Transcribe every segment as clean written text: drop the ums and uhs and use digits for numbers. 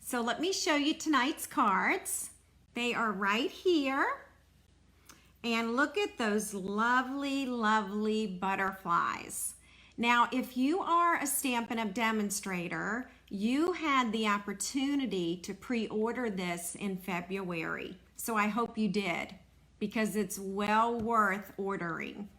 So let me show you tonight's cards. They are right here. And look at those lovely, lovely butterflies. Now, if you are a Stampin' Up! Demonstrator, you had the opportunity to pre-order this in February. So I hope you did, because it's well worth ordering.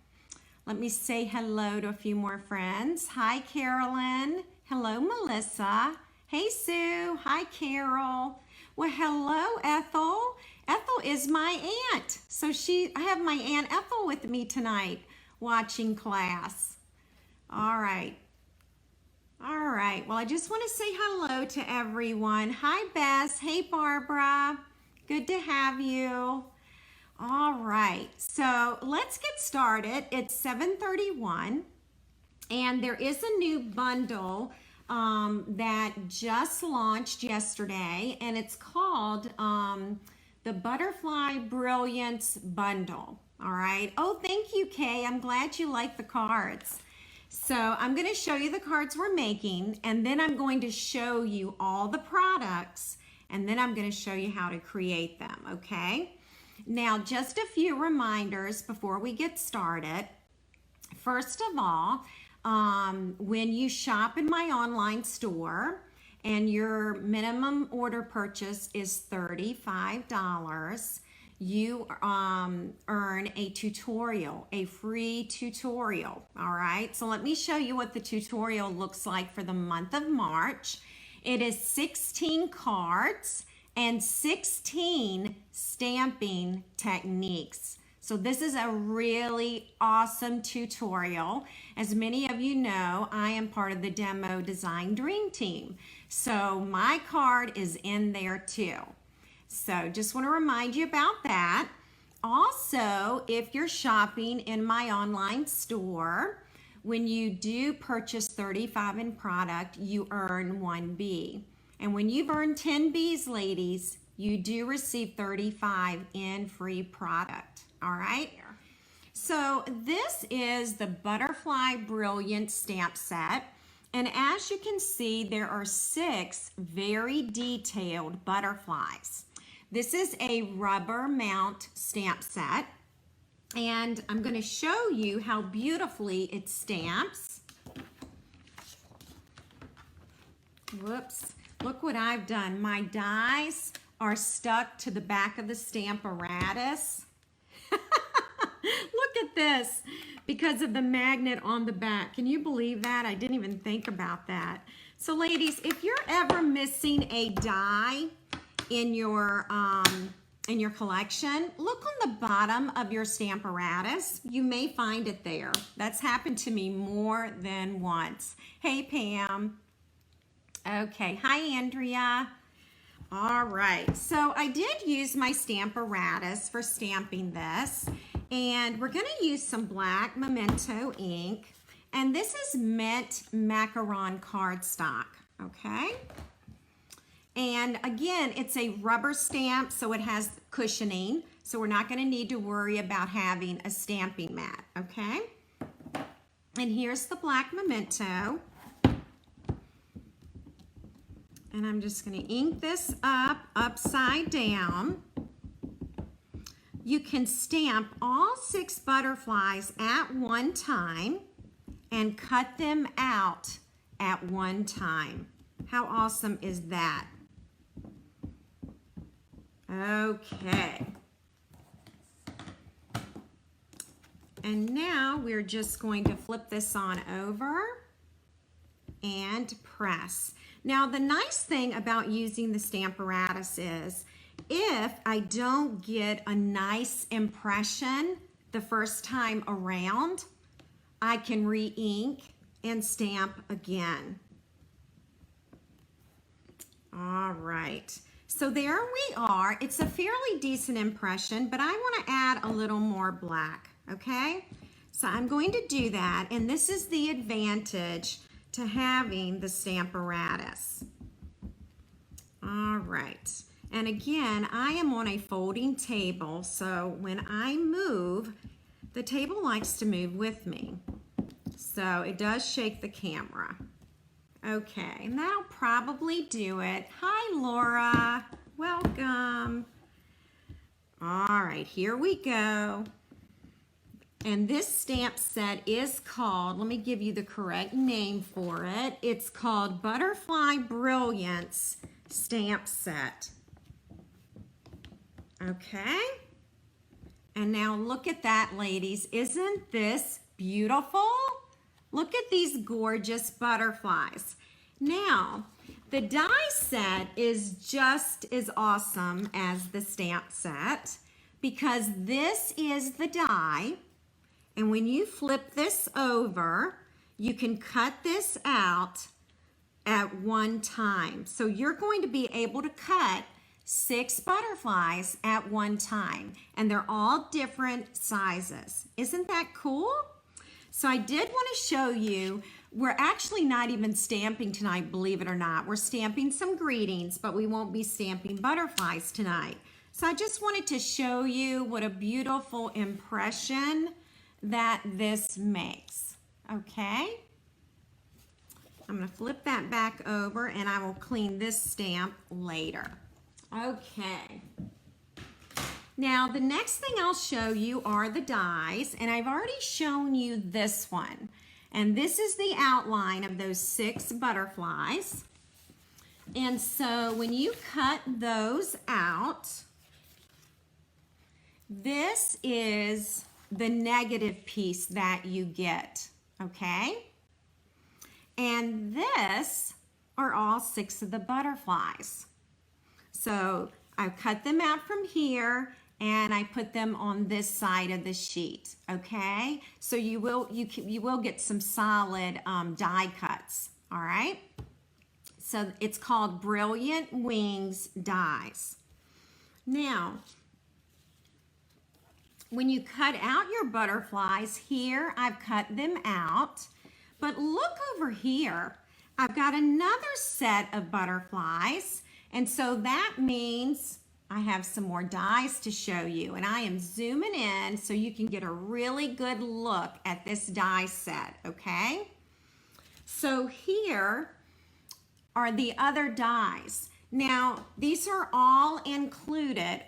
Let me say hello to a few more friends. Hi, Carolyn. Hello, Melissa. Hey, Sue. Hi, Carol. Well, hello, Ethel. Ethel is my aunt. So I have my Aunt Ethel with me tonight watching class. All right. All right. Well, I just want to say hello to everyone. Hi, Bess. Hey, Barbara. Good to have you. All right. So let's get started. It's 7:31, and there is a new bundle that just launched yesterday, and it's called the Butterfly Brilliance Bundle. All right. Oh, thank you, Kay. I'm glad you like the cards. So I'm going to show you the cards we're making, and then I'm going to show you all the products, and then I'm going to show you how to create them, okay? Now, just a few reminders before we get started. First of all, when you shop in my online store and your minimum order purchase is $35, you earn a tutorial, a free tutorial. All right, so let me show you what the tutorial looks like for the month of March. It is 16 cards and 16 stamping techniques. So this is a really awesome tutorial. As many of you know, I am part of the Demo Design Dream Team. So my card is in there too. So just want to remind you about that. Also, if you're shopping in my online store, when you do purchase 35 in product, you earn 1 B. And when you've earned 10 Bs, ladies, you do receive 35 in free product. All right. So this is the Butterfly Brilliance stamp set. And as you can see, there are 6 very detailed butterflies. This is a rubber mount stamp set. And I'm going to show you how beautifully it stamps. Whoops. Look what I've done. My dies are stuck to the back of the stamp apparatus. Look at this, because of the magnet on the back. Can you believe that? I didn't even think about that. So ladies, if you're ever missing a die in your collection, look on the bottom of your stamp apparatus. You may find it there. That's happened to me more than once. Hey, Pam. Okay, hi, Andrea. All right, so I did use my stamp apparatus for stamping this, and we're gonna use some black Memento ink, and this is mint macaron cardstock, okay? And again, it's a rubber stamp, so it has cushioning, so we're not gonna need to worry about having a stamping mat, okay? And here's the black Memento. And I'm just going to ink this up, upside down. You can stamp all 6 butterflies at one time and cut them out at one time. How awesome is that? Okay. And now we're just going to flip this on over and press. Now, the nice thing about using the stamp apparatus is if I don't get a nice impression the first time around, I can re-ink and stamp again. All right, so there we are. It's a fairly decent impression, but I want to add a little more black, okay? So I'm going to do that, and this is the advantage to having the stamp apparatus. All right, and again, I am on a folding table, so when I move, the table likes to move with me. So it does shake the camera. Okay, and that'll probably do it. Hi, Laura. Welcome. All right, here we go. And this stamp set is called, let me give you the correct name for it. It's called Butterfly Brilliance Stamp Set. Okay? And now look at that, ladies. Isn't this beautiful? Look at these gorgeous butterflies. Now, the die set is just as awesome as the stamp set because this is the die, and when you flip this over, you can cut this out at one time. So you're going to be able to cut 6 butterflies at one time, and they're all different sizes. Isn't that cool? So I did want to show you, we're actually not even stamping tonight, believe it or not. We're stamping some greetings, but we won't be stamping butterflies tonight. So I just wanted to show you what a beautiful impression that this makes. Okay? I'm going to flip that back over and I will clean this stamp later. Okay. Now, the next thing I'll show you are the dies, and I've already shown you this one. And this is the outline of those 6 butterflies. And so when you cut those out, this is the negative piece that you get, okay? And this are all 6 of the butterflies. So I cut them out from here and I put them on this side of the sheet, okay? So you will get some solid die cuts, all right? So it's called Brilliant Wings Dies. Now, when you cut out your butterflies, here I've cut them out, but look over here. I've got another set of butterflies, and so that means I have some more dies to show you, and I am zooming in so you can get a really good look at this die set, okay? So here are the other dies. Now, these are all included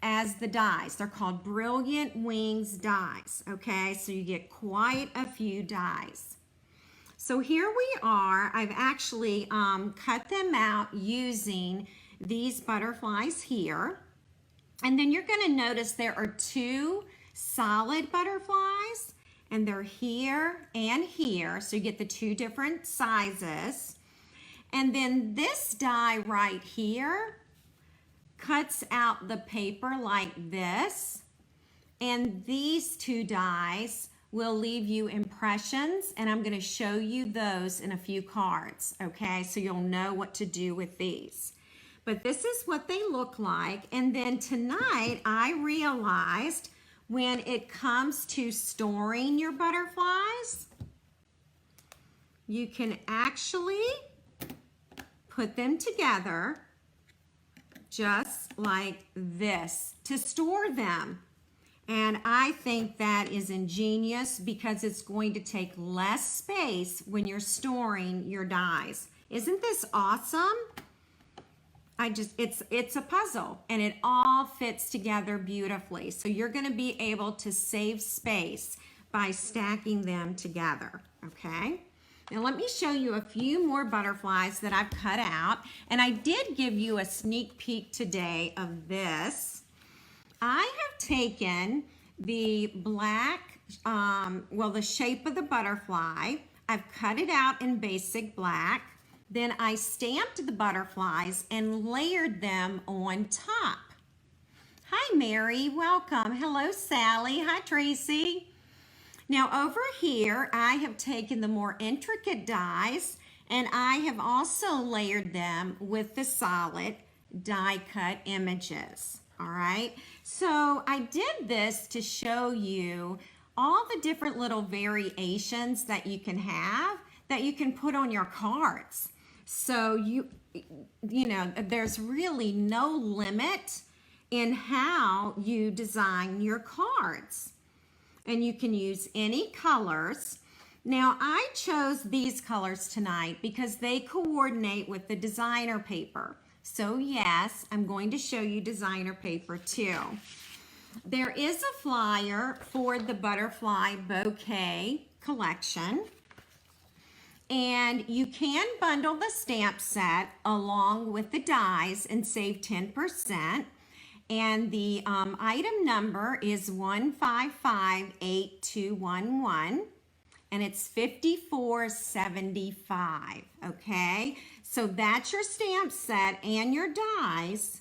as the dies. They're called Brilliant Wings dies, okay? So you get quite a few dies. So here we are. I've actually cut them out using these butterflies here. And then you're gonna notice there are 2 solid butterflies, and they're here and here. So you get the 2 different sizes. And then this die right here cuts out the paper like this. And these 2 dies will leave you impressions, and I'm gonna show you those in a few cards, okay? So you'll know what to do with these. But this is what they look like. And then tonight I realized when it comes to storing your butterflies, you can actually put them together just like this to store them. And I think that is ingenious because it's going to take less space when you're storing your dies. Isn't this awesome? It's a puzzle, and it all fits together beautifully. So you're gonna be able to save space by stacking them together, okay? Now let me show you a few more butterflies that I've cut out, and I did give you a sneak peek today of this. I have taken the black, the shape of the butterfly. I've cut it out in basic black. Then I stamped the butterflies and layered them on top. Hi, Mary, welcome. Hello, Sally. Hi, Tracy. Now over here, I have taken the more intricate dies, and I have also layered them with the solid die cut images. All right, so I did this to show you all the different little variations that you can have that you can put on your cards. So you know, there's really no limit in how you design your cards. And you can use any colors. Now I chose these colors tonight because they coordinate with the designer paper. So yes, I'm going to show you designer paper too. There is a flyer for the Butterfly Bouquet Collection. And you can bundle the stamp set along with the dies and save 10%. And the item number is 1558211. And it's $54.75, okay? So that's your stamp set and your dies,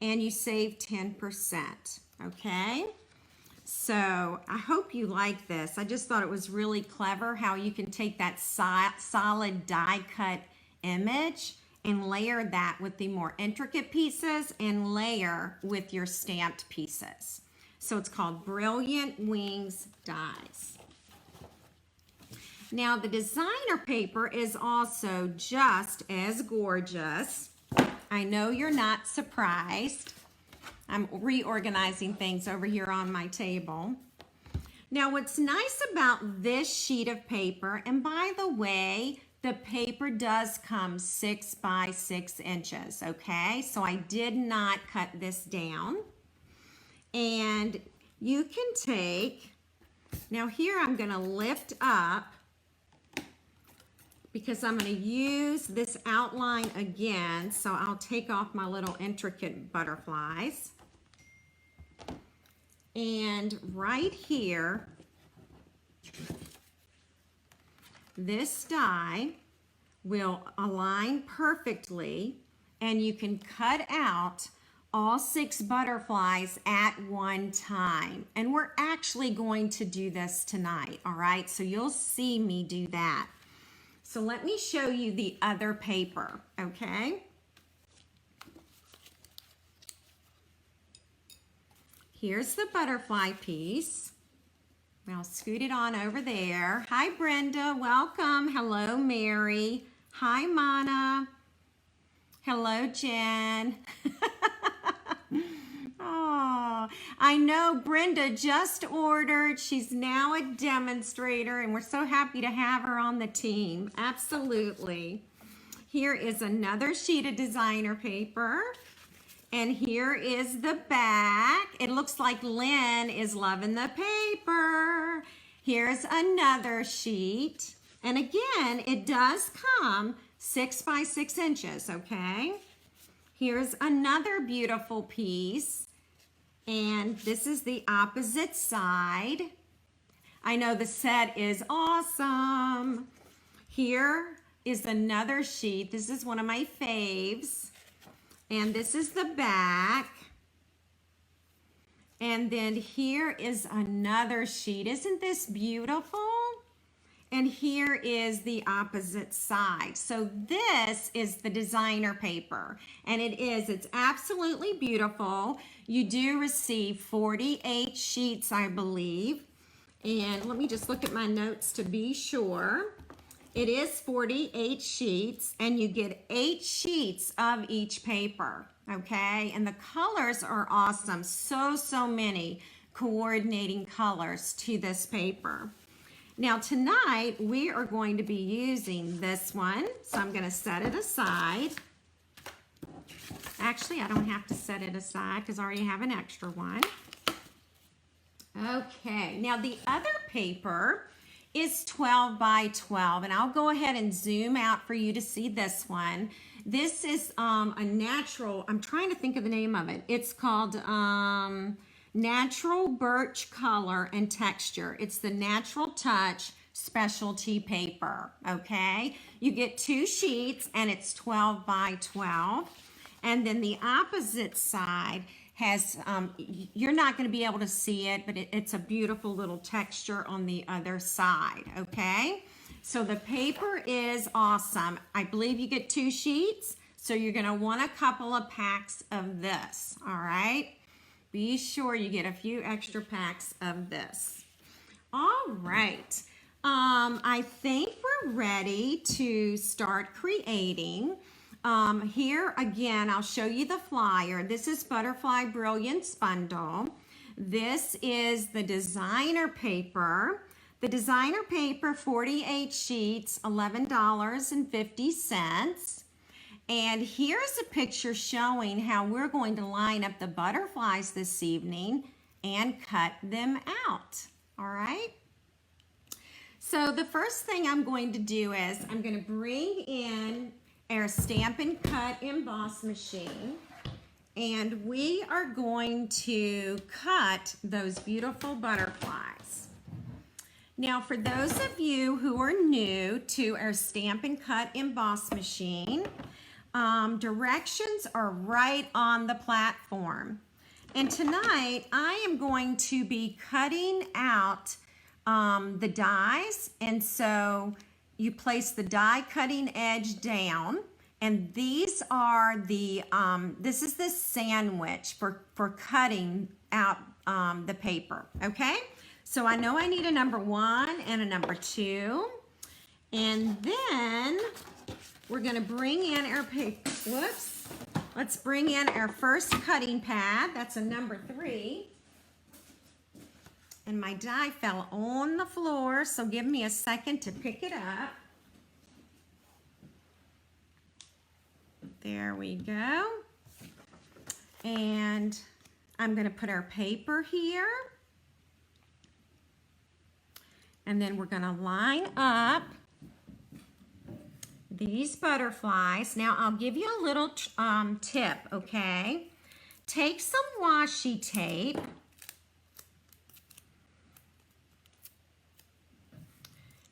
and you save 10%, okay? So I hope you like this. I just thought it was really clever how you can take that solid die cut image and layer that with the more intricate pieces and layer with your stamped pieces. So it's called Brilliant Wings Dies. Now the designer paper is also just as gorgeous. I know you're not surprised. I'm reorganizing things over here on my table. Now what's nice about this sheet of paper, and by the way, the paper does come 6 by 6 inches, okay? So I did not cut this down. And you can take, now here I'm gonna lift up because I'm going to use this outline again, so I'll take off my little intricate butterflies. And right here, this die will align perfectly, and you can cut out all 6 butterflies at one time. And we're actually going to do this tonight, all right? So you'll see me do that. So let me show you the other paper, okay? Here's the butterfly piece. I'll scoot it on over there. Hi, Brenda, welcome. Hello, Mary. Hi, Mana. Hello, Jen. Oh, I know Brenda just ordered. She's now a demonstrator, and we're so happy to have her on the team. Absolutely. Here is another sheet of designer paper, and here is the back. It looks like Lynn is loving the paper. Here's another sheet, and again, it does come 6 by 6 inches, okay? Here's another beautiful piece. And this is the opposite side. I know the set is awesome. Here is another sheet. This is one of my faves. And this is the back. And then here is another sheet. Isn't this beautiful? And here is the opposite side. So this is the designer paper, and it's absolutely beautiful. You do receive 48 sheets, I believe. And let me just look at my notes to be sure. It is 48 sheets, and you get 8 sheets of each paper, okay? And the colors are awesome. So many coordinating colors to this paper. Now tonight we are going to be using this one, so I'm going to set it aside. Actually, I don't have to set it aside because I already have an extra one. Okay, now the other paper is 12 by 12, and I'll go ahead and zoom out for you to see this one. This is a natural, I'm trying to think of the name of it. It's called Natural Birch Color and Texture. It's the Natural Touch Specialty Paper, okay? You get 2 sheets, and it's 12 by 12. And then the opposite side has, you're not going to be able to see it, but it's a beautiful little texture on the other side, okay? So the paper is awesome. I believe you get 2 sheets, so you're going to want a couple of packs of this, all right? Be sure you get a few extra packs of this. All right. I think we're ready to start creating. Here again, I'll show you the flyer. This is Butterfly Brilliance Bundle. This is the designer paper. The designer paper, 48 sheets, $11.50. And here's a picture showing how we're going to line up the butterflies this evening and cut them out. All right? So the first thing I'm going to do is I'm going to bring in our Stampin' Cut emboss machine, and we are going to cut those beautiful butterflies. Now, for those of you who are new to our Stampin' Cut emboss machine, directions are right on the platform. And tonight, I am going to be cutting out the dies, and so you place the die cutting edge down, and these are the this is the sandwich for cutting out the paper. Okay, so I know I need a number 1 and a number 2, and then we're going to bring in our paper. Whoops, let's bring in our first cutting pad. That's a number 3. And my die fell on the floor, so give me a second to pick it up. There we go. And I'm going to put our paper here. And then we're going to line up these butterflies. Now, I'll give you a little tip, okay? Take some washi tape.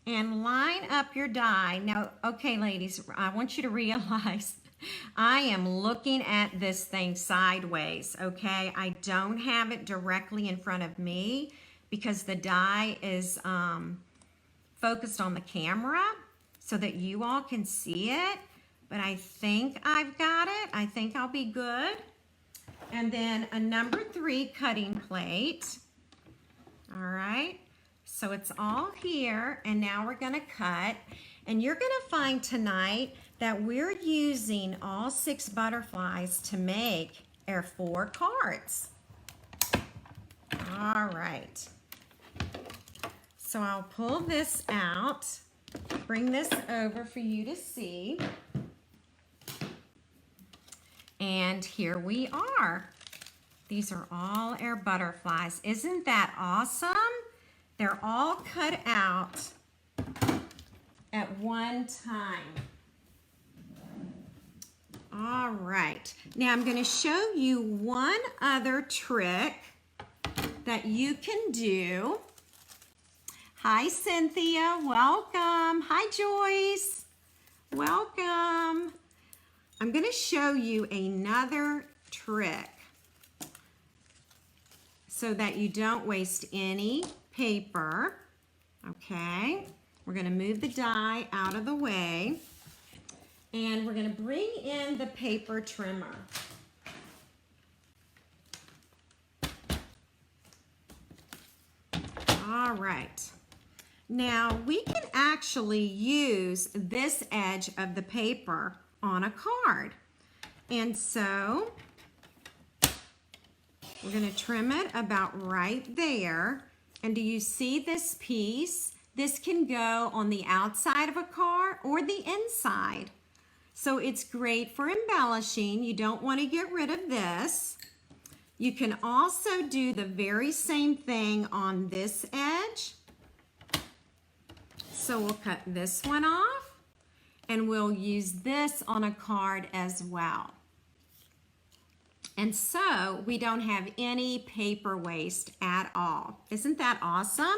And line up your die. Now, okay, ladies, I want you to realize I am looking at this thing sideways, okay? I don't have it directly in front of me because the die is focused on the camera so that you all can see it. But I think I've got it. I think I'll be good. And then a number 3 cutting plate. All right. So it's all here, and now we're gonna cut. And you're gonna find tonight that we're using all 6 butterflies to make our 4 cards. All right. So I'll pull this out, bring this over for you to see. And here we are. These are all our butterflies. Isn't that awesome? They're all cut out at one time. All right. Now I'm going to show you one other trick that you can do. Hi, Cynthia. Welcome. Hi, Joyce. Welcome. I'm going to show you another trick so that you don't waste any paper. Okay, we're going to move the die out of the way, and we're going to bring in the paper trimmer. All right, now we can actually use this edge of the paper on a card, and so we're going to trim it about right there. And do you see this piece? This can go on the outside of a card or the inside. So it's great for embellishing. You don't want to get rid of this. You can also do the very same thing on this edge. So we'll cut this one off, and we'll use this on a card as well. And so we don't have any paper waste at all. Isn't that awesome?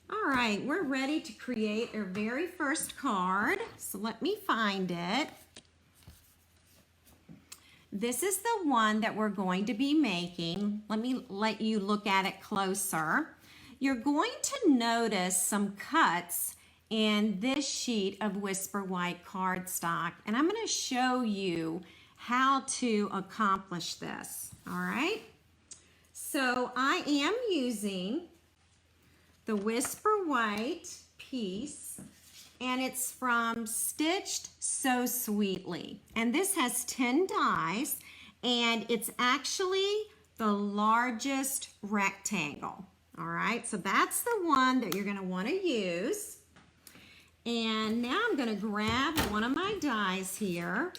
All right, we're ready to create our very first card. So let me find it. This is the one that we're going to be making. Let me let you look at it closer. You're going to notice some cuts in this sheet of Whisper White cardstock, and I'm going to show you how to accomplish this. All right, so I am using the Whisper White piece, and it's from Stitched So Sweetly, and this has 10 dies, and it's actually the largest rectangle. All right, so that's the one that you're going to want to use. And now I'm going to grab one of my dies here.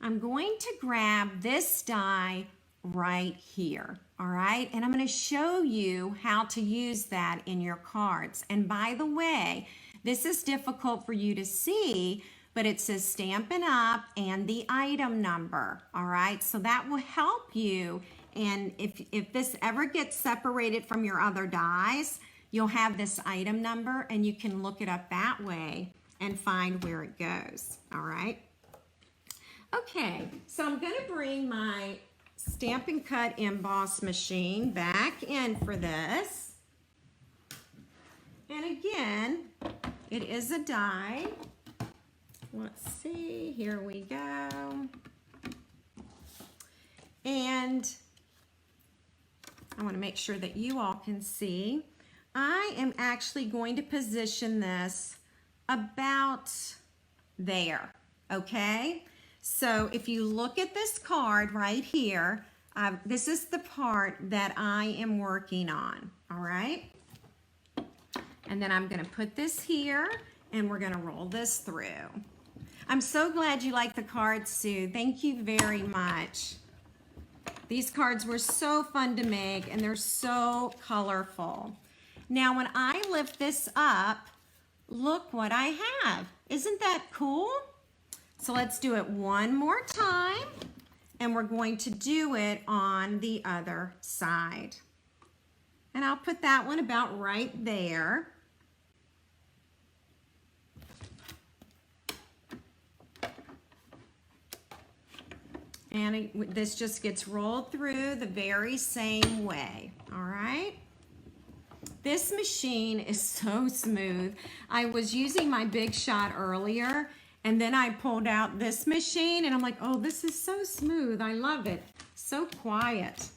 I'm going to grab this die right here, all right? And I'm going to show you how to use that in your cards. And by the way, this is difficult for you to see, but it says Stampin' Up! And the item number, all right? So that will help you. And if this ever gets separated from your other dies, you'll have this item number and you can look it up that way and find where it goes, all right? Okay, so I'm gonna bring my Stampin' Cut emboss machine back in for this. And again, it is a die. Let's see, here we go. And I want to make sure that you all can see. I am actually going to position this about there, okay? So if you look at this card right here, this is the part that I am working on, all right? And then I'm going to put this here and we're going to roll this through. I'm so glad you like the cards, Sue. Thank you very much. These cards were so fun to make and they're so colorful. Now when I lift this up, look what I have. Isn't that cool? So let's do it one more time and we're going to do it on the other side. And I'll put that one about right there. And this just gets rolled through the very same way, all right? This machine is so smooth. I was using my Big Shot earlier, and then I pulled out this machine, and I'm like, oh, this is so smooth. I love it. So quiet.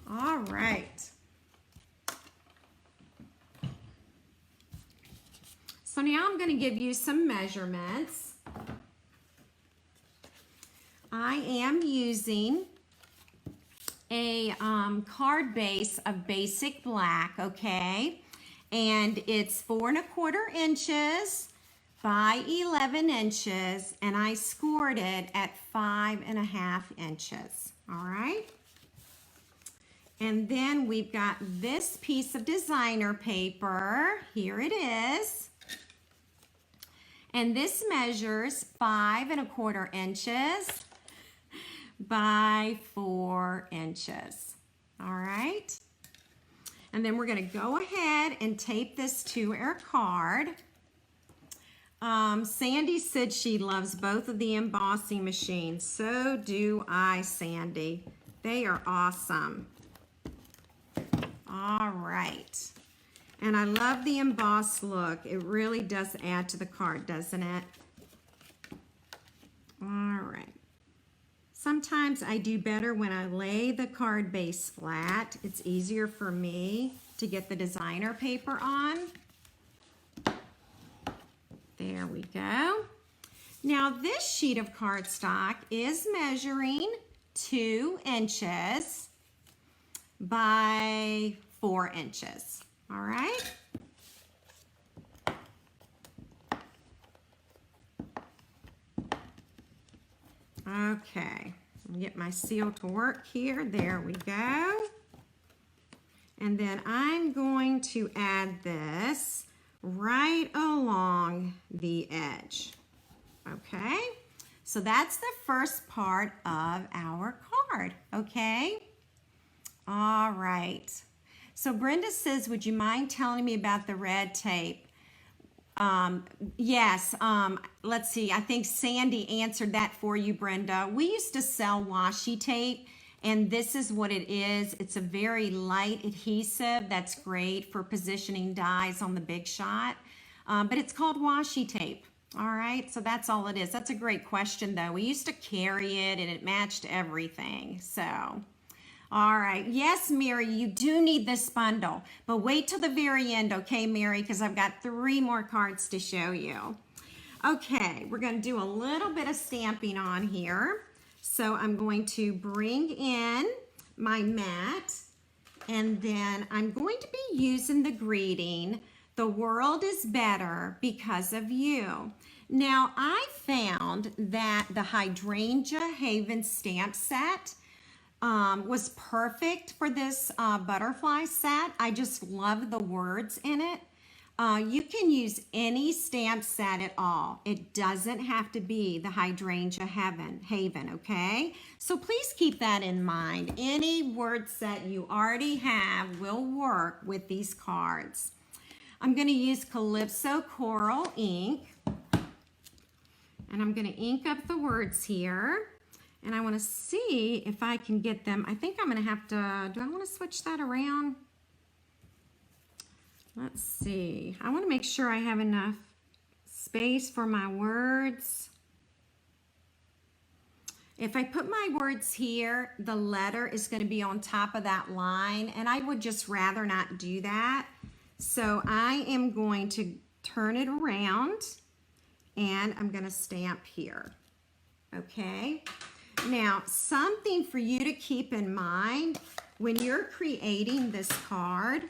All right. So now I'm going to give you some measurements. I am using a card base of basic black, okay? And it's 4 1/4 inches by 11 inches, and I scored it at 5 1/2 inches, all right? And then we've got this piece of designer paper. Here it is. And this measures 5 1/4 inches by 4 inches, all right? And then we're gonna go ahead and tape this to our card. Sandy said she loves both of the embossing machines. So do I, Sandy. They are awesome. All right. And I love the embossed look. It really does add to the card, doesn't it? All right. Sometimes I do better when I lay the card base flat. It's easier for me to get the designer paper on. There we go. Now this sheet of cardstock is measuring 2 inches by 4 inches. All right. Okay, let me get my seal to work here. There we go. And then I'm going to add this right along the edge. Okay, so that's the first part of our card, okay? All right. So Brenda says, would you mind telling me about the red tape? Yes, let's see, I think Sandy answered that for you, Brenda. We used to sell washi tape, and this is what it is. It's a very light adhesive that's great for positioning dies on the Big Shot, but it's called washi tape. All right, so that's all it is. That's a great question, though. We used to carry it, and it matched everything, so... All right, yes, Mary, you do need this bundle, but wait till the very end, okay, Mary, because I've got 3 more cards to show you. Okay, we're going to do a little bit of stamping on here. So I'm going to bring in my mat, and then I'm going to be using the greeting, "The world is better because of you." Now, I found that the Hydrangea Haven stamp set was perfect for this butterfly set. I just love the words in it. You can use any stamp set at all. It doesn't have to be the Hydrangea Haven, okay? So please keep that in mind. Any word set you already have will work with these cards. I'm going to use Calypso Coral ink, and I'm going to ink up the words here. And I want to see if I can get them. I think I'm going to have to, do I want to switch that around? Let's see. I want to make sure I have enough space for my words. If I put my words here, the letter is going to be on top of that line, and I would just rather not do that. So I am going to turn it around, and I'm going to stamp here. Okay. Now, something for you to keep in mind when you're creating this card,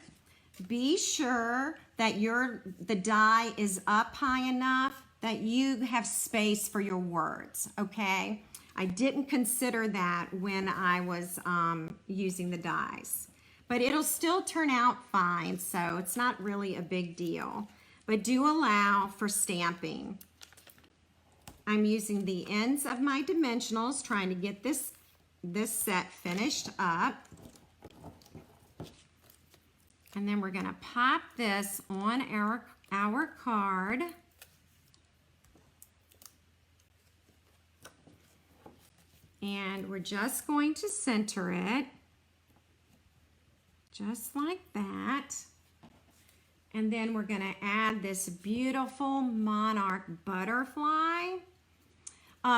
be sure that the die is up high enough that you have space for your words, okay? I didn't consider that when I was using the dies, but it'll still turn out fine, so it's not really a big deal. But do allow for stamping. I'm using the ends of my dimensionals, trying to get this set finished up. And then we're going to pop this on our card. And we're just going to center it, just like that. And then we're going to add this beautiful monarch butterfly.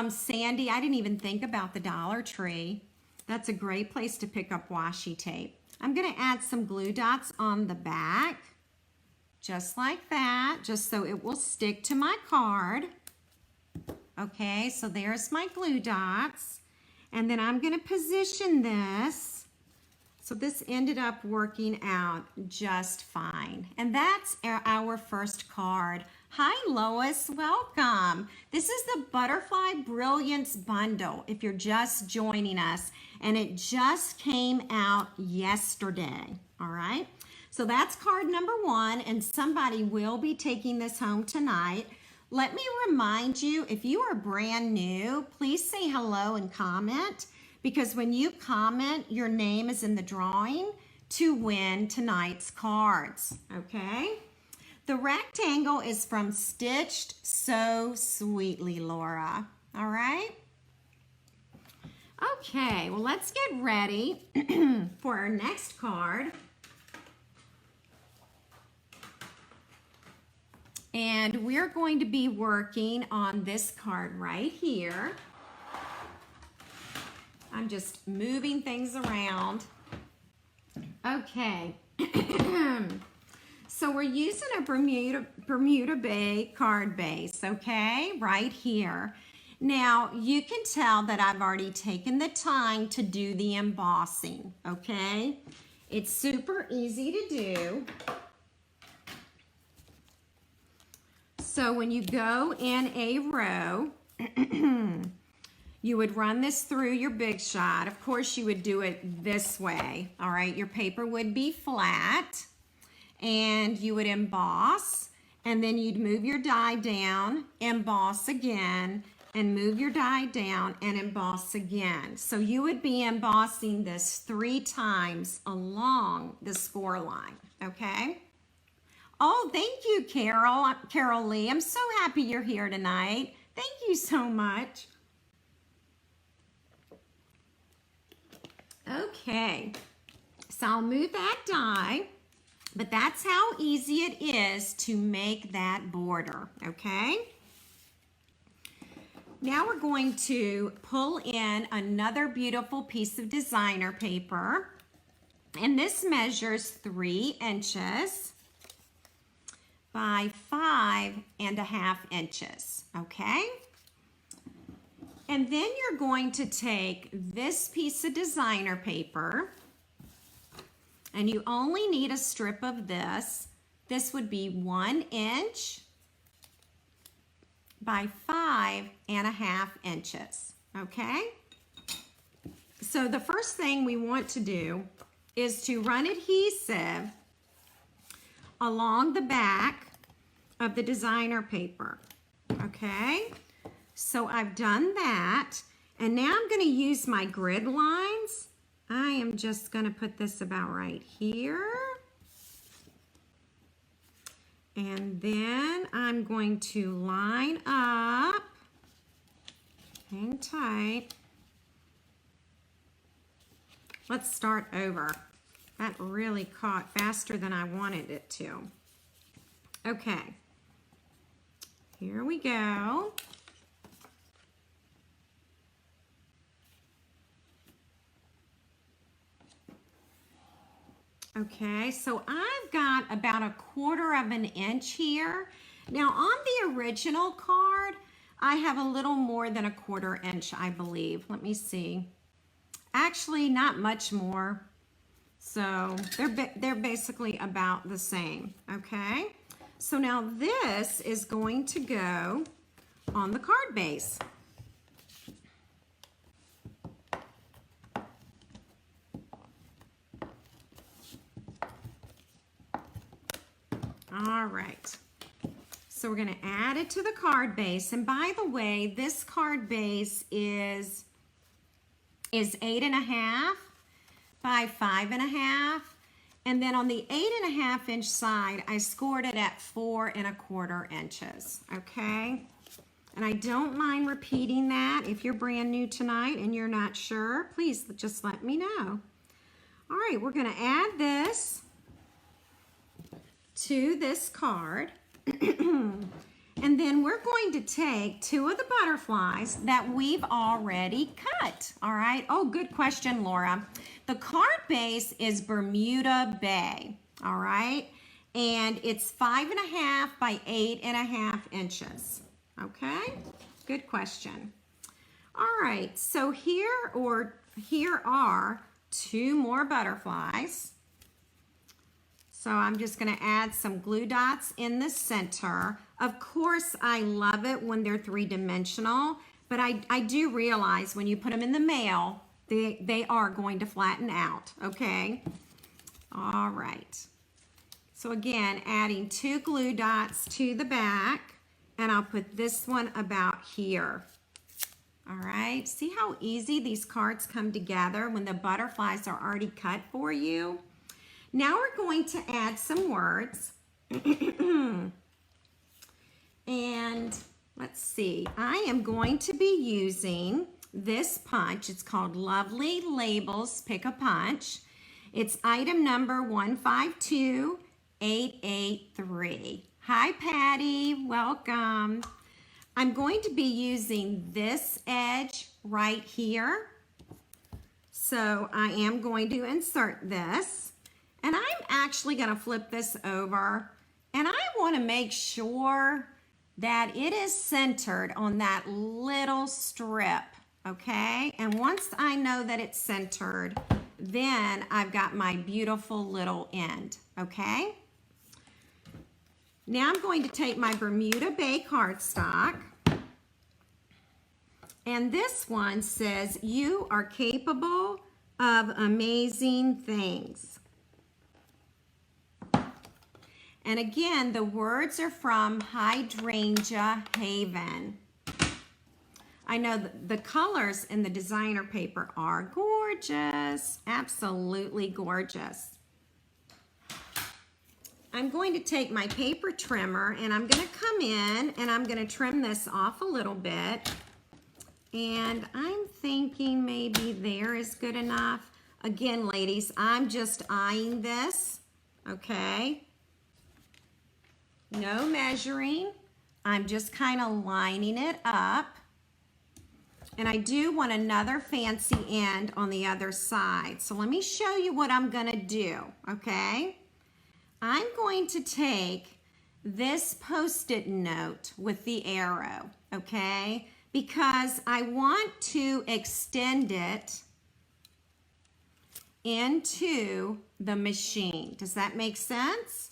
Sandy, I didn't even think about the Dollar Tree. That's a great place to pick up washi tape. I'm going to add some glue dots on the back, just like that, just so it will stick to my card. Okay, so there's my glue dots. And then I'm going to position this. So this ended up working out just fine. And that's our first card. Hi, Lois, welcome. This is the Butterfly Brilliance Bundle, if you're just joining us, and it just came out yesterday, all right? So that's card number 1, and somebody will be taking this home tonight. Let me remind you, if you are brand new, please say hello and comment, because when you comment, your name is in the drawing to win tonight's cards, okay? The rectangle is from Stitched So Sweetly, Laura. All right? Okay, well, let's get ready for our next card. And we're going to be working on this card right here. I'm just moving things around. Okay. So we're using a Bermuda Bay card base, okay, right here. Now, you can tell that I've already taken the time to do the embossing, okay? It's super easy to do. So when you go in a row, you would run this through your Big Shot. Of course, you would do it this way, all right? Your paper would be flat, and you would emboss, and then you'd move your die down, emboss again, and move your die down and emboss again. So you would be embossing this 3 times along the score line, okay? Oh, thank you, Carol Lee. I'm so happy you're here tonight. Thank you so much. Okay, so I'll move that die. But that's how easy it is to make that border, okay? Now we're going to pull in another beautiful piece of designer paper. And this measures 3 inches. by 5.5 inches, okay? And then you're going to take this piece of designer paper, and you only need a strip of this. This would be 1 inch by 5.5 inches, okay? So the first thing we want to do is to run adhesive along the back of the designer paper, okay? So I've done that, and now I'm going to use my grid lines. I am just going to put this about right here. And then I'm going to line up, hang tight. Let's start over. That really caught faster than I wanted it to. Okay, here we go. Okay, so I've got about 1/4 inch here. Now on the original card, I have a little more than 1/4 inch, I believe. Let me see. Actually, not much more. So they're basically about the same, okay? So now this is going to go on the card base. All right, so we're gonna add it to the card base. And by the way, this card base is 8.5 by 5.5. And then on the 8.5 inch side, I scored it at 4.25 inches, okay? And I don't mind repeating that. If you're brand new tonight and you're not sure, please just let me know. All right, we're gonna add this to this card. And then we're going to take 2 of the butterflies that we've already cut, all right? Oh, good question, Laura. The card base is Bermuda Bay, all right? And it's 5.5 by 8.5 inches, okay? Good question. All right, so here are 2 more butterflies. So I'm just gonna add some glue dots in the center. Of course, I love it when they're 3-dimensional, but I do realize when you put them in the mail, they are going to flatten out, okay? All right. So again, adding 2 glue dots to the back, and I'll put this one about here. All right, see how easy these cards come together when the butterflies are already cut for you? Now we're going to add some words. And let's see, I am going to be using this punch. It's called Lovely Labels Pick a Punch. It's item number 152883. Hi, Patty, welcome. I'm going to be using this edge right here. So I am going to insert this. And I'm actually going to flip this over, and I want to make sure that it is centered on that little strip, okay? And once I know that it's centered, then I've got my beautiful little end, okay? Now I'm going to take my Bermuda Bay Cardstock, and this one says, "You are capable of amazing things." And again, the words are from Hydrangea Haven. I know the colors in the designer paper are gorgeous, absolutely gorgeous. I'm going to take my paper trimmer and I'm gonna come in and I'm gonna trim this off a little bit. And I'm thinking maybe there is good enough. Again, ladies, I'm just eyeing this, okay? No measuring. I'm just kind of lining it up. And I do want another fancy end on the other side. So let me show you what I'm gonna do, okay? I'm going to take this Post-it note with the arrow, okay? Because I want to extend it into the machine. Does that make sense?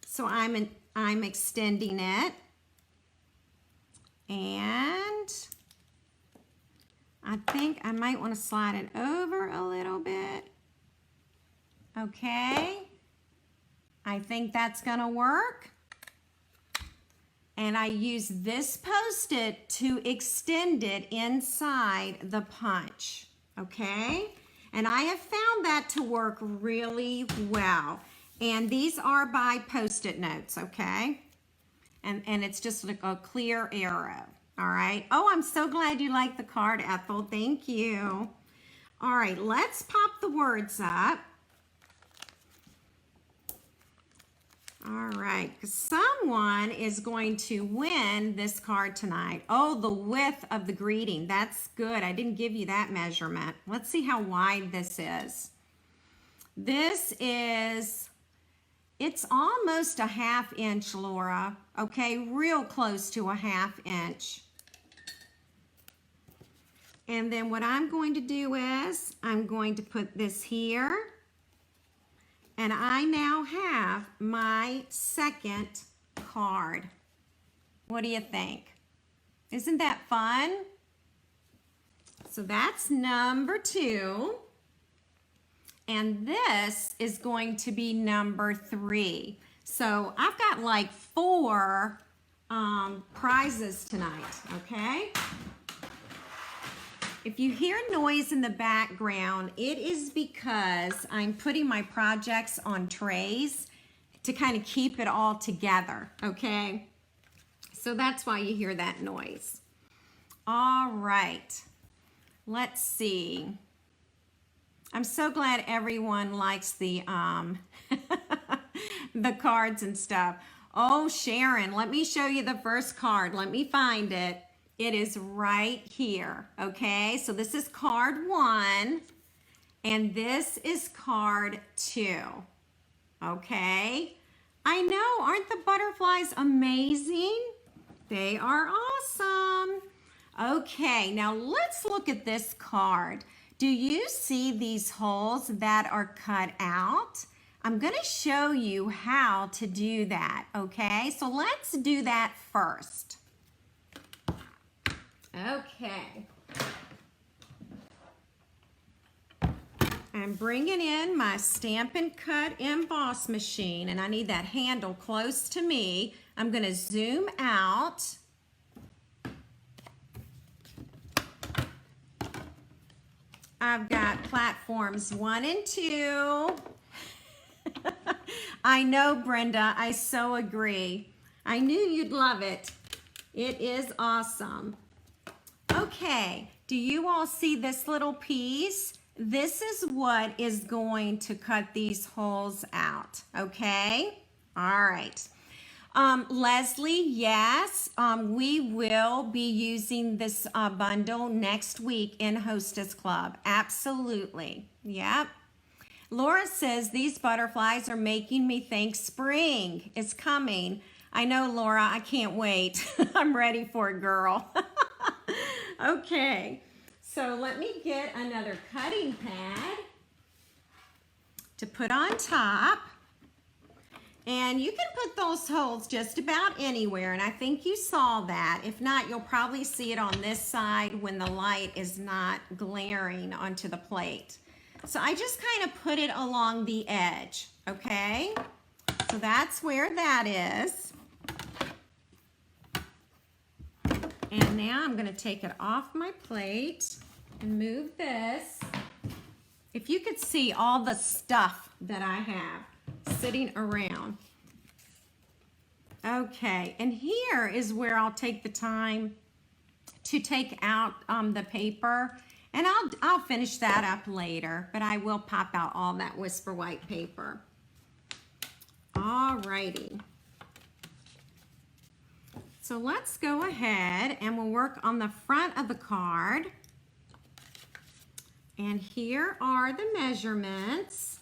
So I'm extending it, and I think I might want to slide it over a little bit. Okay, I think that's gonna work. And I use this Post-it to extend it inside the punch, okay? And I have found that to work really well. And these are by Post-it notes, okay? And it's just like a clear arrow, all right? Oh, I'm so glad you like the card, Ethel. Thank you. All right, let's pop the words up. All right, someone is going to win this card tonight. Oh, the width of the greeting. That's good. I didn't give you that measurement. Let's see how wide this is. This is, it's almost a 1/2 inch, Laura. Okay, real close to a 1/2 inch. And then what I'm going to do is I'm going to put this here. And I now have my second card. What do you think? Isn't that fun? So that's number 2. And this is going to be number 3. So I've got like 4 prizes tonight, okay? If you hear noise in the background, it is because I'm putting my projects on trays to kind of keep it all together, okay? So that's why you hear that noise. All right, let's see. I'm so glad everyone likes the the cards and stuff. Oh, Sharon, let me show you the first card. Let me find it. It is right here, okay? So this is card 1, and this is card 2, okay? I know, aren't the butterflies amazing? They are awesome. Okay, now let's look at this card. Do you see these holes that are cut out? I'm gonna show you how to do that, okay? So let's do that first. Okay. I'm bringing in my Stampin' Cut emboss machine, and I need that handle close to me. I'm going to zoom out. I've got platforms 1 and 2. I know, Brenda, I so agree. I knew you'd love it. It is awesome. Okay, do you all see this little piece? This is what is going to cut these holes out, okay? All right. Leslie, yes, we will be using this bundle next week in Hostess Club. Absolutely, yep. Laura says, these butterflies are making me think spring is coming. I know, Laura, I can't wait. I'm ready for it, girl. Okay, so let me get another cutting pad to put on top. And you can put those holes just about anywhere, and I think you saw that. If not, you'll probably see it on this side when the light is not glaring onto the plate. So I just kind of put it along the edge, okay? So that's where that is. And now I'm gonna take it off my plate and move this. If you could see all the stuff that I have sitting around. Okay, and here is where I'll take the time to take out the paper, and I'll finish that up later, but I will pop out all that Whisper White paper. All righty. So let's go ahead and we'll work on the front of the card. And here are the measurements.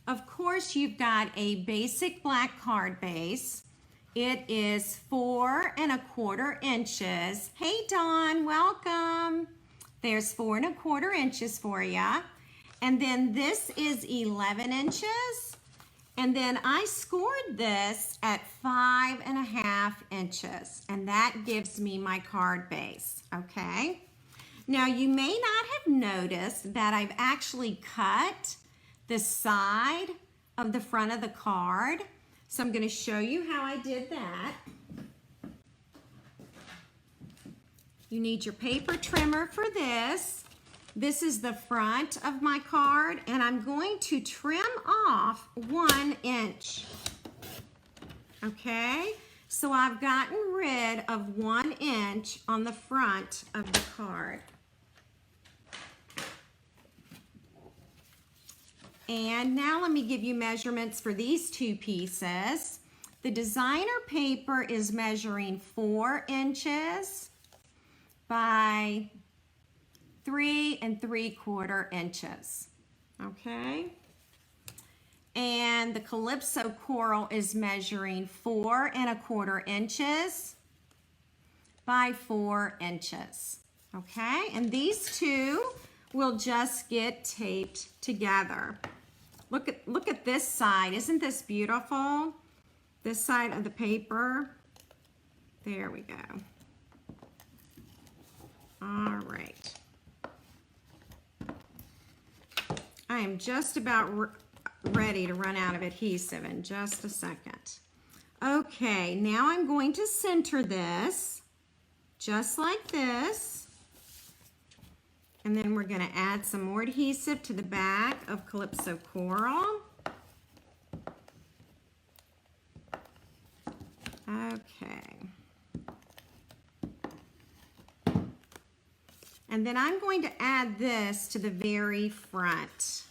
Of course, you've got a basic black card base. It is 4¼ inches. Hey Dawn, welcome. There's 4¼ inches for you. And then this is 11 inches. And then I scored this at 5½ inches. And that gives me my card base, okay? Now you may not have noticed that I've actually cut the side of the front of the card. So I'm going to show you how I did that. You need your paper trimmer for this. This is the front of my card, and I'm going to trim off 1 inch. Okay, so I've gotten rid of 1 inch on the front of the card. And now let me give you measurements for these 2 pieces. The designer paper is measuring 4 inches by 3¾ inches, okay? And the Calypso Coral is measuring 4¼ inches by 4 inches, okay? And these 2 will just get taped together. Look at this side. Isn't this beautiful? This side of the paper. There we go. All right. I am just about ready to run out of adhesive in just a second. Okay, now I'm going to center this just like this. And then we're going to add some more adhesive to the back of Calypso Coral. Okay. And then I'm going to add this to the very front.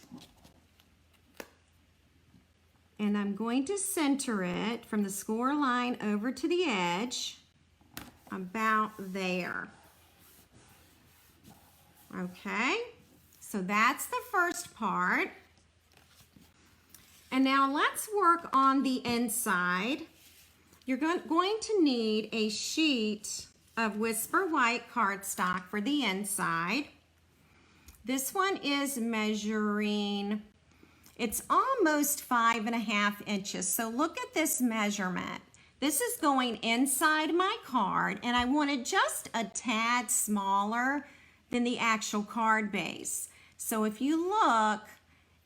And I'm going to center it from the score line over to the edge, about there. Okay, so that's the first part. And now let's work on the inside. You're going to need a sheet of Whisper White cardstock for the inside. This one is measuring, it's almost 5½ inches. So look at this measurement. This is going inside my card, and I want it just a tad smaller than the actual card base. So if you look,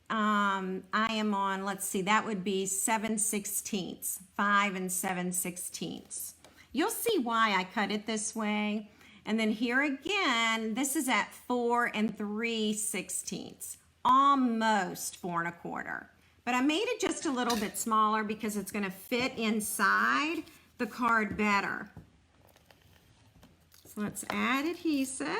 I am on, let's see, that would be 7/16, 5 7/16. You'll see why I cut it this way. And then here again, this is at 4 3/16, almost 4¼ But I made it just a little bit smaller because it's going to fit inside the card better. So let's add adhesive.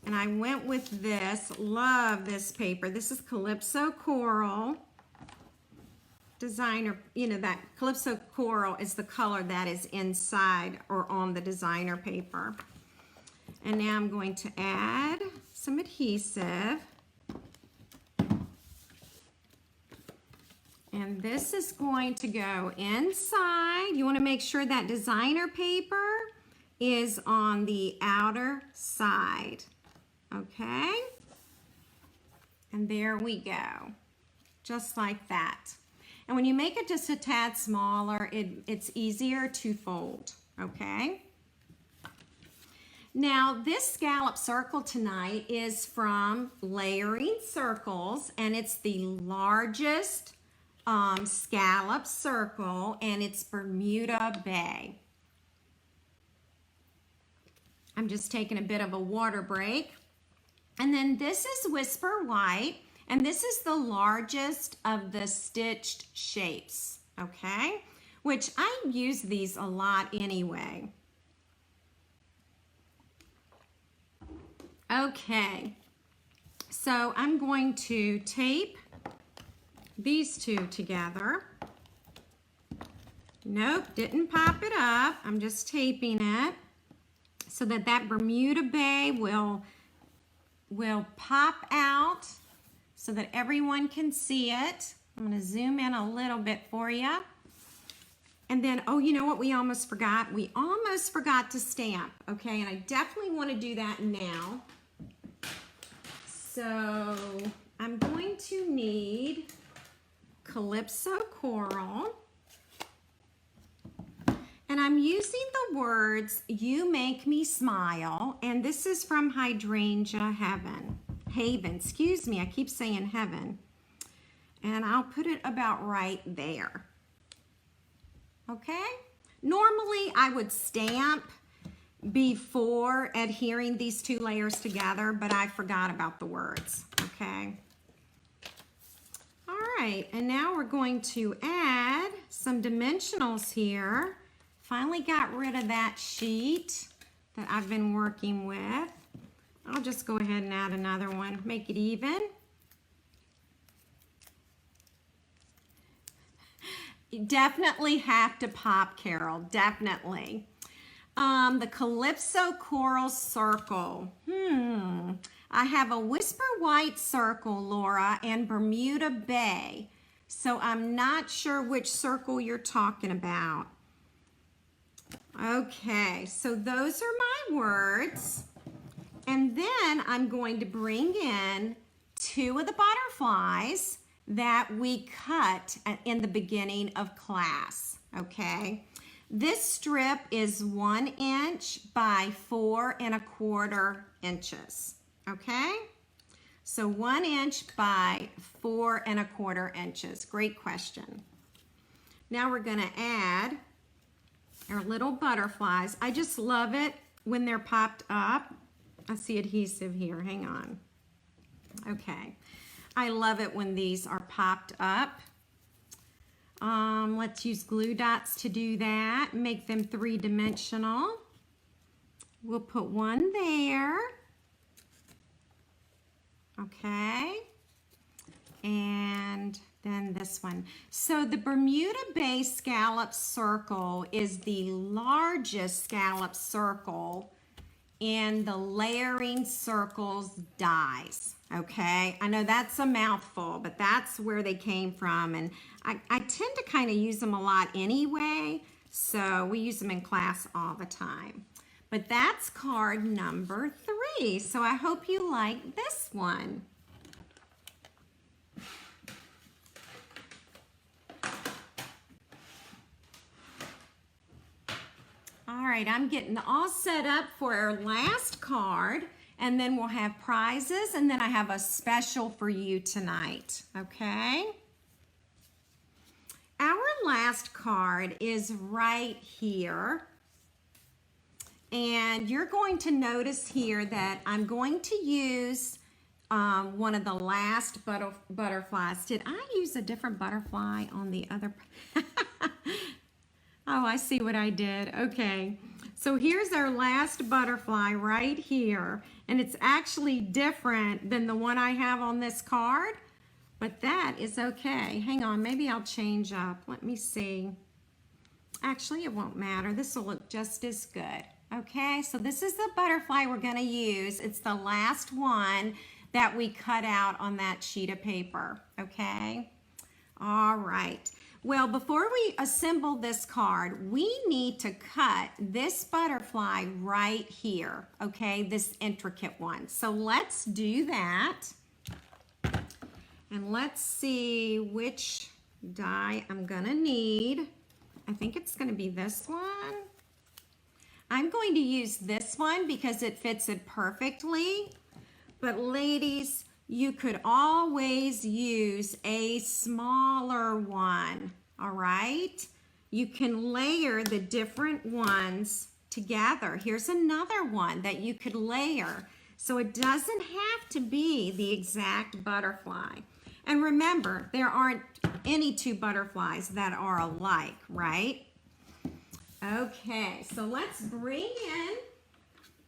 And I went with this, love this paper. This is Calypso Coral designer, you know, that Calypso Coral is the color that is inside or on the designer paper. And now I'm going to add some adhesive. And this is going to go inside. You want to make sure that designer paper is on the outer side. Okay, and there we go, just like that. And when you make it just a tad smaller, it's easier to fold, okay? Now, this scallop circle tonight is from Layering Circles, and it's the largest scallop circle, and it's Bermuda Bay. I'm just taking a bit of a water break. And then this is Whisper White, and this is the largest of the stitched shapes, okay? Which I use these a lot anyway. Okay, so I'm going to tape these 2 together. Nope, didn't pop it up. I'm just taping it so that that Bermuda Bay will pop out so that everyone can see it. I'm going to zoom in a little bit for you. And then, oh, you know what we almost forgot? We almost forgot to stamp, okay? And I definitely want to do that now. So I'm going to need Calypso Coral. And I'm using the words, "You Make Me Smile," and this is from Hydrangea Haven, excuse me, I keep saying heaven. And I'll put it about right there. Okay? Normally I would stamp before adhering these two layers together, but I forgot about the words, okay? All right, and now we're going to add some dimensionals here. Finally got rid of that sheet that I've been working with. I'll just go ahead and add another one, make it even. You definitely have to pop, Carol, definitely. The Calypso Coral Circle. I have a Whisper White Circle, Laura, and Bermuda Bay. So I'm not sure which circle you're talking about. Okay, so those are my words. And then I'm going to bring in two of the butterflies that we cut in the beginning of class, okay? This strip is 1 inch by 4 1/4 inches, okay? So 1 inch by 4 1/4 inches. Great question. Now we're gonna add our little butterflies. I just love it when they're popped up. I see adhesive here, hang on. Okay, I love it when these are popped up. Let's use glue dots to do that, make them 3-dimensional. We'll put one there. Okay, and then this one. So the Bermuda Bay Scallop Circle is the largest scallop circle in the Layering Circles dies, okay? I know that's a mouthful, but that's where they came from, and I tend to kind of use them a lot anyway, so we use them in class all the time. But that's card number 3, so I hope you like this one. All right, I'm getting all set up for our last card, and then we'll have prizes, and then I have a special for you tonight, okay? Our last card is right here, and you're going to notice here that I'm going to use one of the last butterflies. Did I use a different butterfly on the other? Oh, I see what I did. Okay, so here's our last butterfly right here, and it's actually different than the one I have on this card, but that is okay. Hang on, maybe I'll change up. Let me see. Actually, it won't matter. This will look just as good. Okay, so this is the butterfly we're gonna use. It's the last one that we cut out on that sheet of paper, okay? All right. Well, before we assemble this card, we need to cut this butterfly right here, okay? This intricate one. So let's do that. And let's see which die I'm gonna need. I think it's gonna be this one. I'm going to use this one because it fits it perfectly. But ladies, you could always use a smaller one, all right? You can layer the different ones together. Here's another one that you could layer. So it doesn't have to be the exact butterfly. And remember, there aren't any two butterflies that are alike, right? Okay, so let's bring in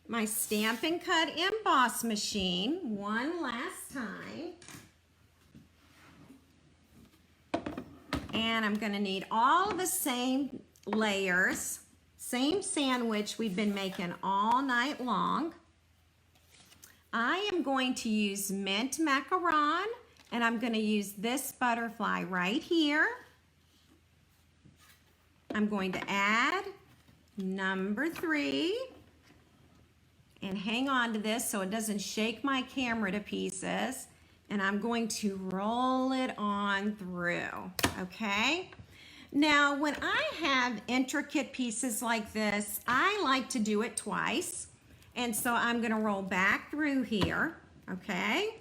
my Stampin' Cut emboss machine one last time. And I'm gonna need all the same layers, same sandwich we've been making all night long. I am going to use mint macaron, and I'm gonna use this butterfly right here. I'm going to add number 3 and hang on to this so it doesn't shake my camera to pieces. And I'm going to roll it on through, okay? Now, when I have intricate pieces like this, I like to do it twice. And so I'm gonna roll back through here, okay?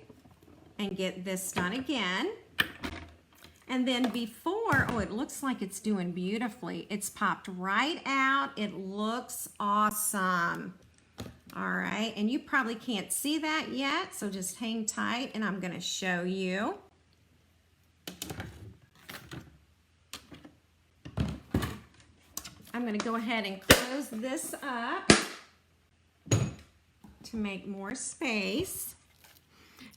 And get this done again. And then before, oh, it looks like it's doing beautifully. It's popped right out. It looks awesome. All right, and you probably can't see that yet, so just hang tight and I'm gonna show you. I'm gonna go ahead and close this up to make more space.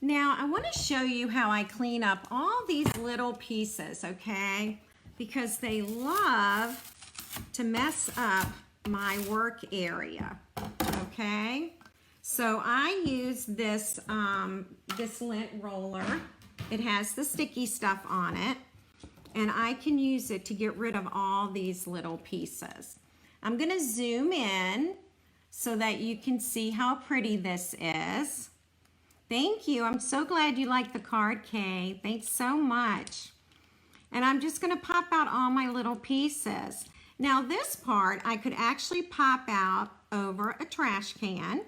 Now, I wanna show you how I clean up all these little pieces, okay? Because they love to mess up my work area. Okay, so I use this this lint roller. It has the sticky stuff on it, and I can use it to get rid of all these little pieces. I'm gonna zoom in so that you can see how pretty this is. Thank you. I'm so glad you like the card, Kay. Thanks so much. And I'm just gonna pop out all my little pieces. Now this part I could actually pop out over a trash can,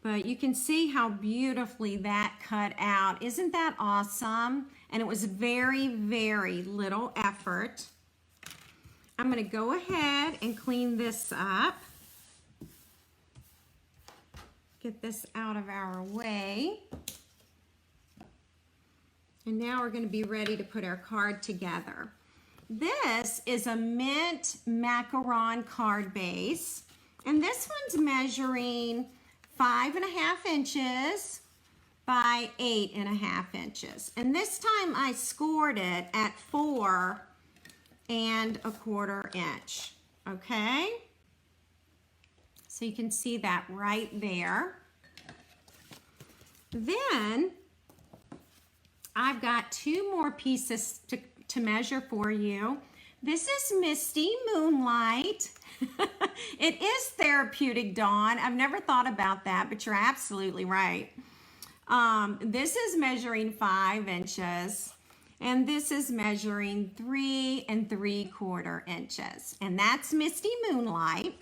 but you can see how beautifully that cut out. Isn't that awesome? And it was very, very little effort. I'm gonna go ahead and clean this up. Get this out of our way. And now we're gonna be ready to put our card together. This is a mint macaron card base, and this one's measuring 5.5 inches by 8.5 inches. And this time I scored it at 4.25 inches, okay? So you can see that right there. Then I've got 2 more pieces to measure for you. This is Misty Moonlight. It is therapeutic, Dawn. I've never thought about that, but you're absolutely right. This is measuring 5 inches, and this is measuring 3.75 inches, and that's Misty Moonlight.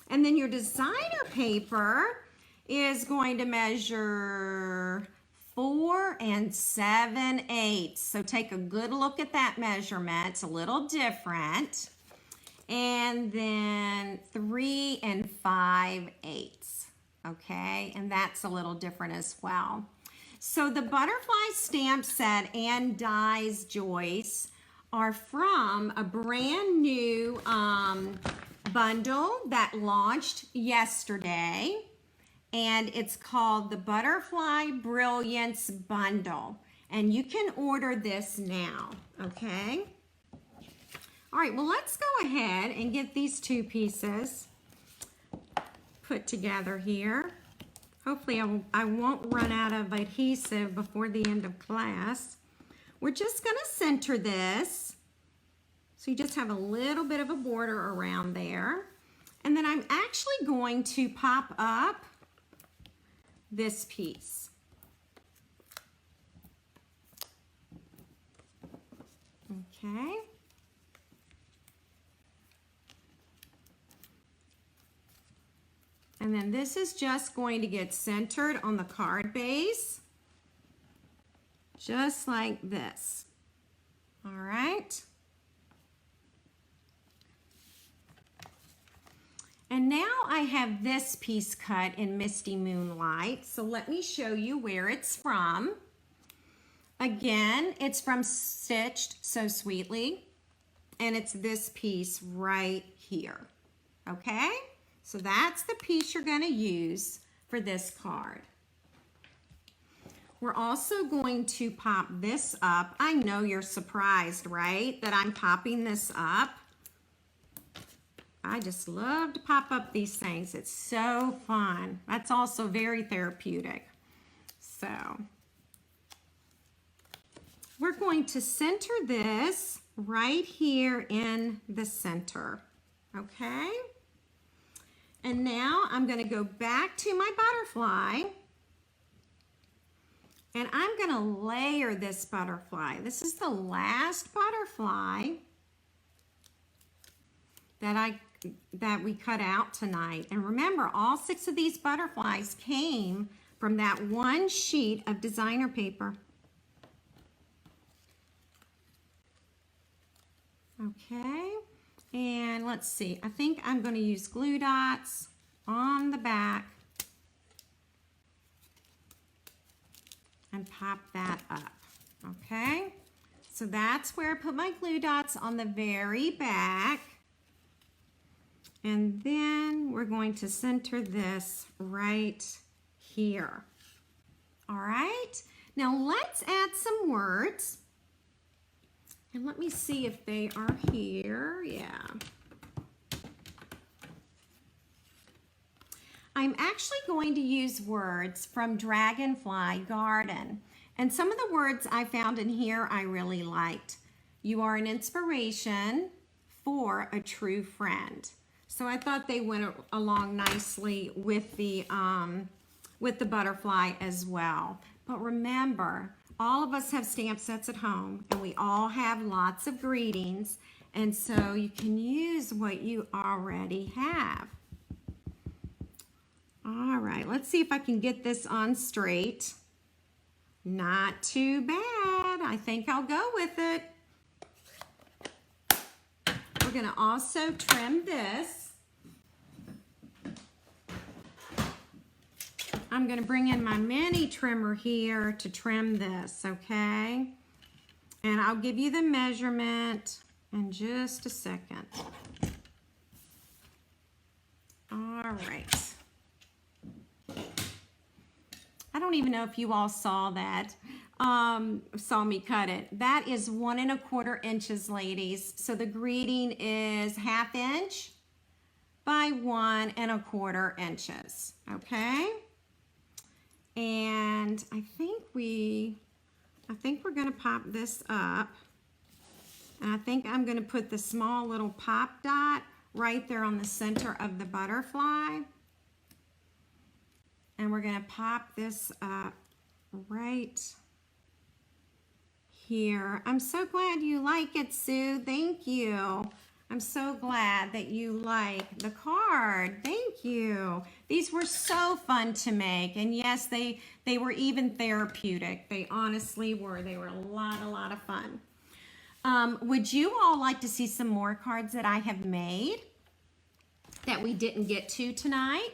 And then your designer paper is going to measure 4 7/8. So take a good look at that measurement. It's a little different. And then 3 5/8. Okay, and that's a little different as well. So the butterfly stamp set and dies, Joyce, are from a brand new bundle that launched yesterday. And it's called the Butterfly Brilliance Bundle. And you can order this now, okay? All right, well, let's go ahead and get these 2 pieces put together here. Hopefully I won't run out of adhesive before the end of class. We're just gonna center this. So you just have a little bit of a border around there. And then I'm actually going to pop up this piece. Okay. And then this is just going to get centered on the card base, just like this. All right. And now I have this piece cut in Misty Moonlight. So let me show you where it's from. Again, it's from Stitched So Sweetly. And it's this piece right here. Okay? So that's the piece you're going to use for this card. We're also going to pop this up. I know you're surprised, right? That I'm popping this up. I just love to pop up these things. It's so fun. That's also very therapeutic. So we're going to center this right here in the center, okay? And now I'm going to go back to my butterfly, and I'm going to layer this butterfly. This is the last butterfly that we cut out tonight. And remember, all 6 of these butterflies came from that one sheet of designer paper. Okay, and let's see. I think I'm going to use glue dots on the back and pop that up. Okay, so that's where I put my glue dots, on the very back. And then we're going to center this right here. All right, now let's add some words. And let me see if they are here. Yeah. I'm actually going to use words from Dragonfly Garden. And some of the words I found in here I really liked. You are an inspiration for a true friend. So I thought they went along nicely with the butterfly as well. But remember, all of us have stamp sets at home, and we all have lots of greetings, and so you can use what you already have. All right, let's see if I can get this on straight. Not too bad. I think I'll go with it. We're going to also trim this. I'm going to bring in my mini trimmer here to trim this, okay? And I'll give you the measurement in just a second. All right. I don't even know if you all saw that, saw me cut it. That is 1 1/4 inches, ladies. So the greeting is 1/2 inch by 1 1/4 inches, okay? And I think we're gonna pop this up. And I think I'm gonna put the small little pop dot right there on the center of the butterfly. And we're gonna pop this up right here. I'm so glad you like it, Sue. Thank you. I'm so glad that you like the card. Thank you. These were so fun to make. And yes, they were even therapeutic. They honestly were. They were a lot of fun. Would you all like to see some more cards that I have made that we didn't get to tonight?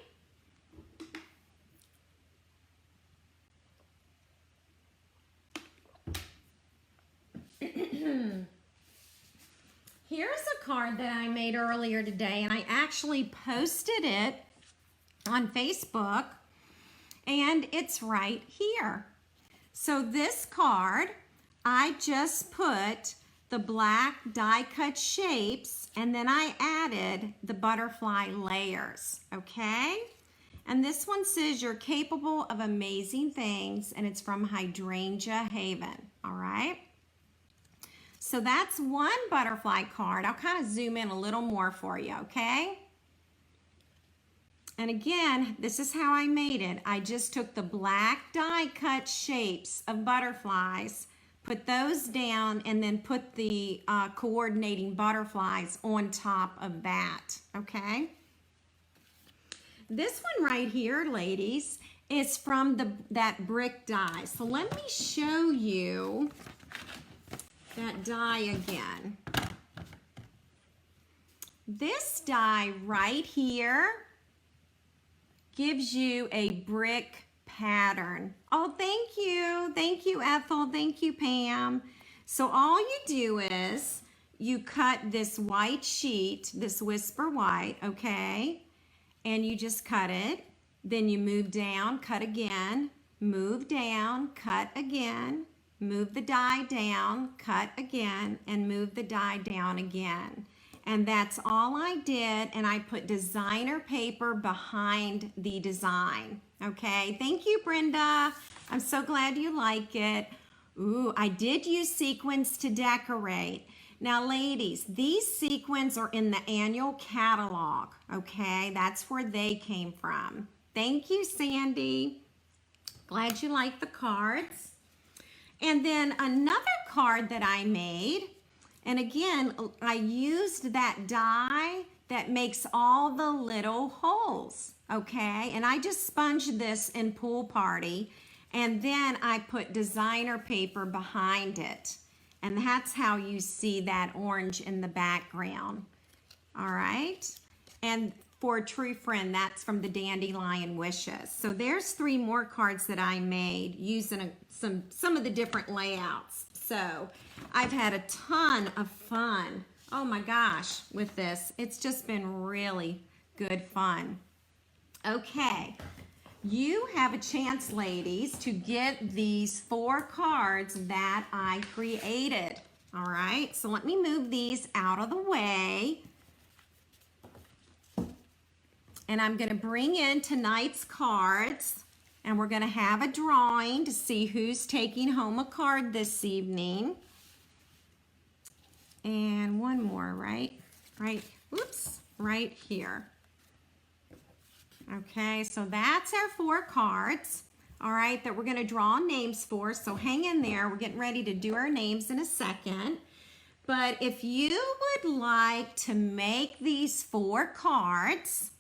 Here's a card that I made earlier today, and I actually posted it on Facebook, and it's right here. So this card, I just put the black die cut shapes, and then I added the butterfly layers, okay? And this one says you're capable of amazing things, and it's from Hydrangea Haven, all right? So that's one butterfly card. I'll kind of zoom in a little more for you, okay? And again, this is how I made it. I just took the black die cut shapes of butterflies, put those down, and then put the coordinating butterflies on top of that, okay? This one right here, ladies, is from that brick die. So let me show you that die again. This die right here gives you a brick pattern. Oh, thank you. Thank you, Ethel. Thank you, Pam. So all you do is you cut this white sheet, this Whisper White, okay? And you just cut it. Then you move down, cut again, move down, cut again, move the die down, cut again, and move the die down again. And that's all I did, and I put designer paper behind the design, okay? Thank you, Brenda. I'm so glad you like it. Ooh, I did use sequins to decorate. Now, ladies, these sequins are in the annual catalog, okay? That's where they came from. Thank you, Sandy. Glad you like the cards. And then another card that I made, and again, I used that die that makes all the little holes, okay? And I just sponged this in Pool Party, and then I put designer paper behind it. And that's how you see that orange in the background, all right? And for a true friend, that's from the Dandelion Wishes. So there's 3 more cards that I made using some of the different layouts. So I've had a ton of fun, oh my gosh, with this. It's just been really good fun. Okay, you have a chance, ladies, to get these 4 cards that I created. All right, so let me move these out of the way. And I'm going to bring in tonight's cards, and we're going to have a drawing to see who's taking home a card this evening. And one more, right here. Okay, so that's our 4 cards, all right, that we're going to draw names for. So hang in there. We're getting ready to do our names in a second. But if you would like to make these 4 cards,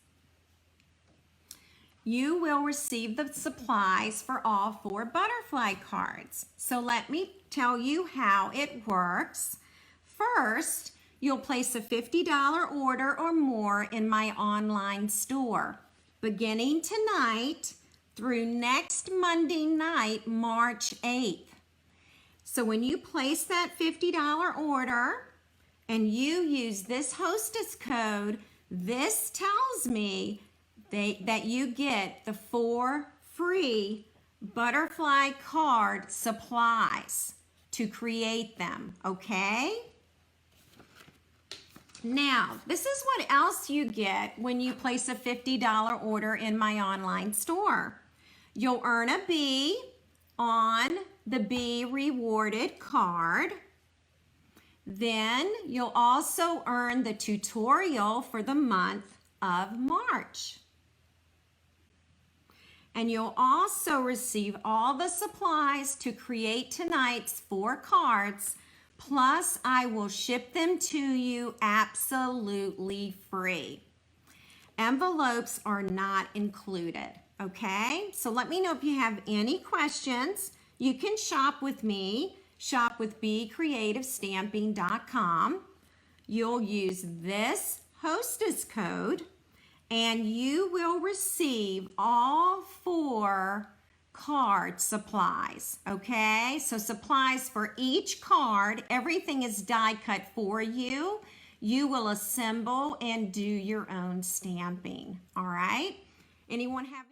you will receive the supplies for all 4 butterfly cards. So let me tell you how it works. First, you'll place a $50 order or more in my online store, beginning tonight through next Monday night, March 8th. So when you place that $50 order and you use this Hostess code, this tells me that you get the 4 free butterfly card supplies to create them, okay? Now, this is what else you get when you place a $50 order in my online store. You'll earn a bee on the Bee Rewarded card. Then you'll also earn the tutorial for the month of March. And you'll also receive all the supplies to create tonight's 4 cards, plus I will ship them to you absolutely free. Envelopes are not included, okay? So let me know if you have any questions. You can shop with me, shop with BeCreativeStamping.com. You'll use this Hostess code, and you will receive all 4 card supplies, okay? So supplies for each card. Everything is die cut for you. You will assemble and do your own stamping, all right? Anyone have